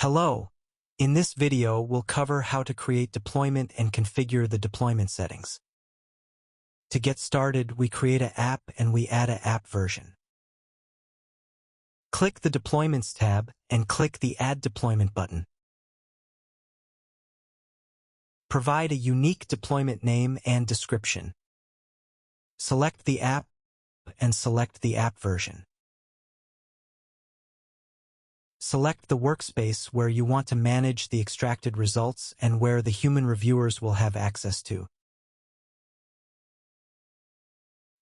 Hello. In this video, we'll cover how to create deployment and configure the deployment settings. To get started, we create an app and we add an app version. Click the Deployments tab and click the Add Deployment button. Provide a unique deployment name and description. Select the app and select the app version. Select the workspace where you want to manage the extracted results and where the human reviewers will have access to.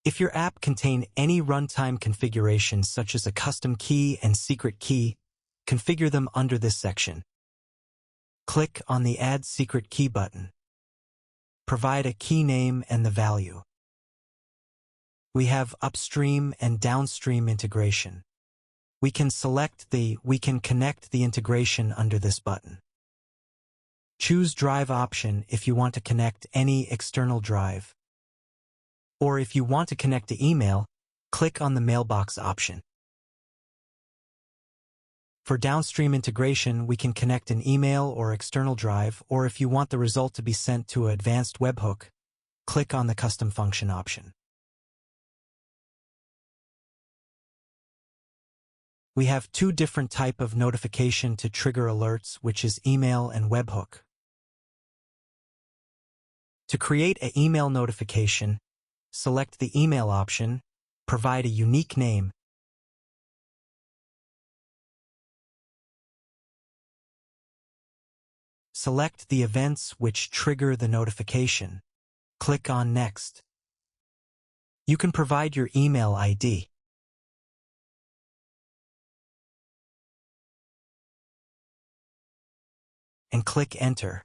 If your app contains any runtime configurations such as a custom key and secret key, configure them under this section. Click on the Add Secret Key button. Provide a key name and the value. We have upstream and downstream integration. We can connect the integration under this button. Choose Drive option if you want to connect any external drive. Or if you want to connect to email, click on the Mailbox option. For downstream integration, we can connect an email or external drive, or if you want the result to be sent to an advanced webhook, click on the Custom Function option. We have two different types of notification to trigger alerts, which is email and webhook. To create an email notification, select the email option, provide a unique name, select the events which trigger the notification, click on Next. You can provide your email ID. And click Enter.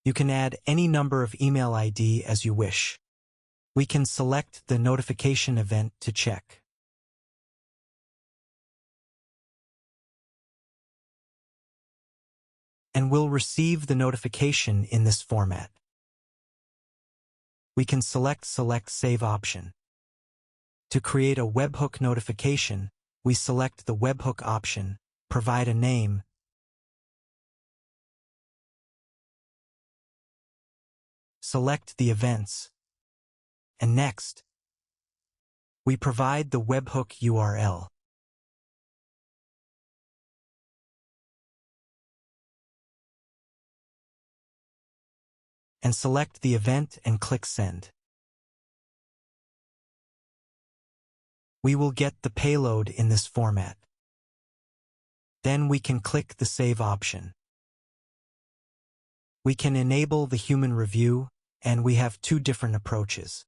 You can add any number of email ID as you wish. We can select the notification event to check. And we'll receive the notification in this format. We can select Save option. To create a webhook notification, we select the webhook option, provide a name, select the events, and next, we provide the webhook URL. And select the event and click Send. We will get the payload in this format. Then we can click the Save option. We can enable the human review, and we have two different approaches.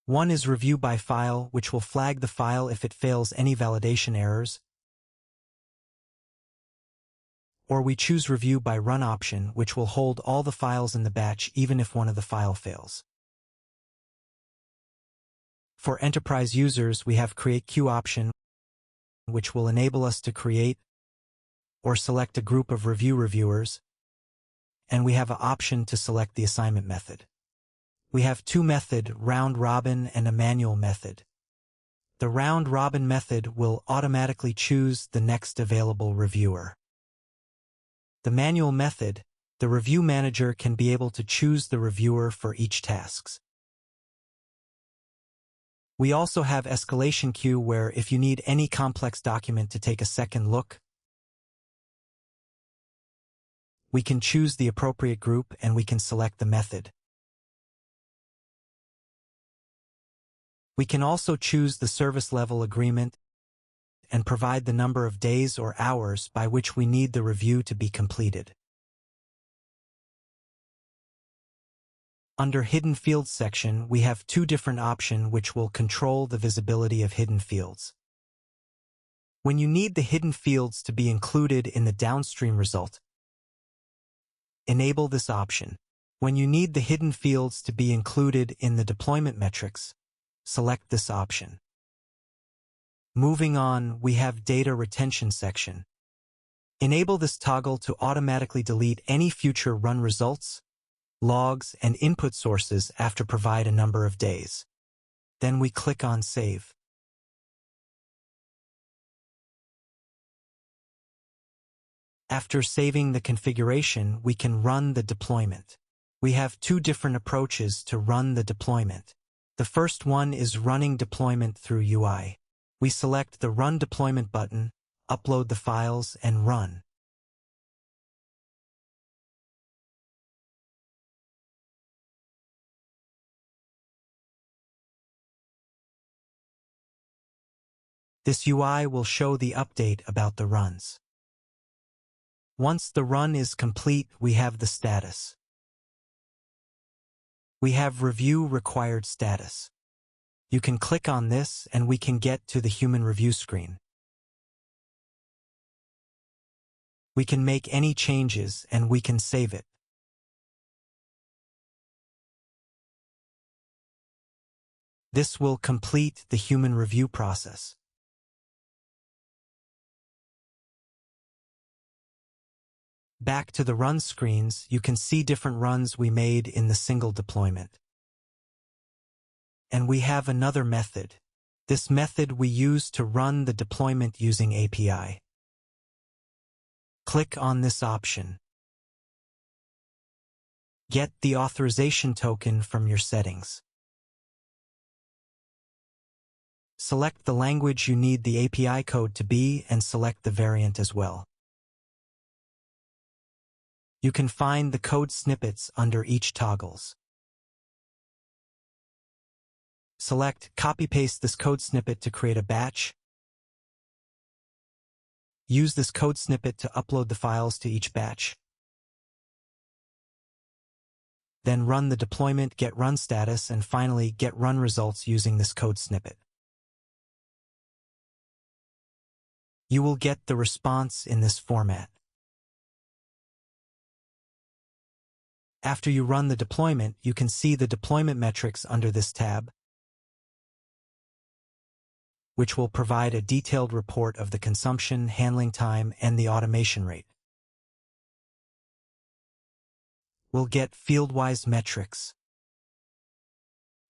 One is review by file, which will flag the file if it fails any validation errors. Or we choose review by run option, which will hold all the files in the batch even if one of the file fails. For enterprise users, we have create queue option, which will enable us to create or select a group of reviewers, and we have an option to select the assignment method. We have two methods, round robin and a manual method. The round robin method will automatically choose the next available reviewer. The manual method, the review manager can be able to choose the reviewer for each task. We also have escalation queue where if you need any complex document to take a second look, we can choose the appropriate group and we can select the method. We can also choose the service level agreement and provide the number of days or hours by which we need the review to be completed. Under Hidden Fields section, we have two different options which will control the visibility of hidden fields. When you need the hidden fields to be included in the downstream result, enable this option. When you need the hidden fields to be included in the deployment metrics, select this option. Moving on, we have Data Retention section. Enable this toggle to automatically delete any future run results, logs, and input sources after provide a number of days. Then we click on Save. After saving the configuration, we can run the deployment. We have two different approaches to run the deployment. The first one is running deployment through UI. We select the Run Deployment button, upload the files, and run. This UI will show the update about the runs. Once the run is complete, we have the status. We have Review Required Status. You can click on this and we can get to the human review screen. We can make any changes and we can save it. This will complete the human review process. Back to the run screens, you can see different runs we made in the single deployment. And we have another method. This method we use to run the deployment using API. Click on this option. Get the authorization token from your settings. Select the language you need the API code to be and select the variant as well. You can find the code snippets under each toggles. Select Copy-Paste this code snippet to create a batch. Use this code snippet to upload the files to each batch. Then run the deployment, get run status, and finally get run results using this code snippet. You will get the response in this format. After you run the deployment, you can see the deployment metrics under this tab, which will provide a detailed report of the consumption, handling time, and the automation rate. We'll get field-wise metrics.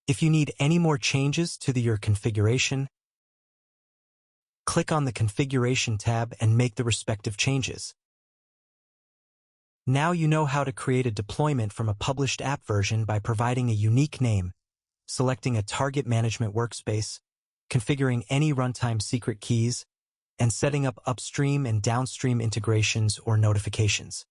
If you need any more changes to your configuration, click on the Configuration tab and make the respective changes. Now you know how to create a deployment from a published app version by providing a unique name, selecting a target management workspace, configuring any runtime secret keys, and setting up upstream and downstream integrations or notifications.